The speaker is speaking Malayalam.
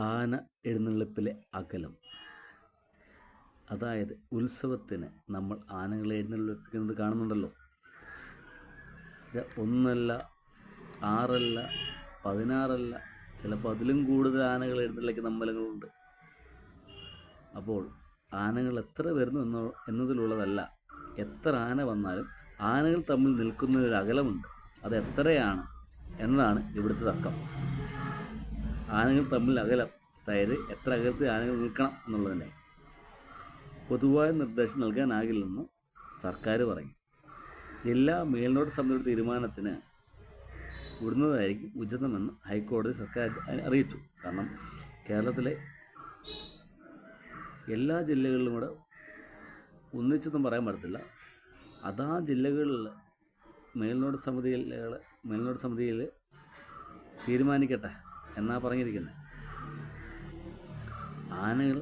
ആന എഴുന്നള്ളിപ്പിലെ അകലം. അതായത് ഉത്സവത്തിന് നമ്മൾ ആനകളെ എഴുന്നള്ളിപ്പിക്കുന്നത് കാണുന്നുണ്ടല്ലോ. ഒന്നല്ല, 6 അല്ല, 16 അല്ല, ചിലപ്പോൾ അതിലും കൂടുതൽ ആനകൾ എഴുന്നള്ളിക്കുന്ന അമ്പലങ്ങളുണ്ട്. അപ്പോൾ ആനകൾ എത്ര വരുന്നു എന്നതിലുള്ളതല്ല, എത്ര ആന വന്നാലും ആനകൾ തമ്മിൽ നിൽക്കുന്നൊരു അകലമുണ്ട്. അത് എത്രയാണ് എന്നതാണ് ഇവിടുത്തെ തർക്കം. ആനകൾ തമ്മിൽ അകലം, അതായത് എത്ര അകലത്തിൽ ആനകൾ നിൽക്കണം എന്നുള്ളതിൻ്റെ പൊതുവായ നിർദ്ദേശം നൽകാനാകില്ലെന്ന് സർക്കാർ പറയും. ജില്ലാ മേൽനോട്ട സമിതിയുടെ തീരുമാനത്തിന് വിടുന്നതായിരിക്കും ഉചിതമെന്ന് ഹൈക്കോടതി സർക്കാർ അറിയിച്ചു. കാരണം കേരളത്തിലെ എല്ലാ ജില്ലകളിലും കൂടെ ഒന്നിച്ചൊന്നും പറയാൻ പറ്റത്തില്ല. അതാ ജില്ലകളിൽ മേൽനോട്ട സമിതിയിൽ തീരുമാനിക്കട്ടെ എന്നാണ് പറഞ്ഞിരിക്കുന്നത്. ആനകൾ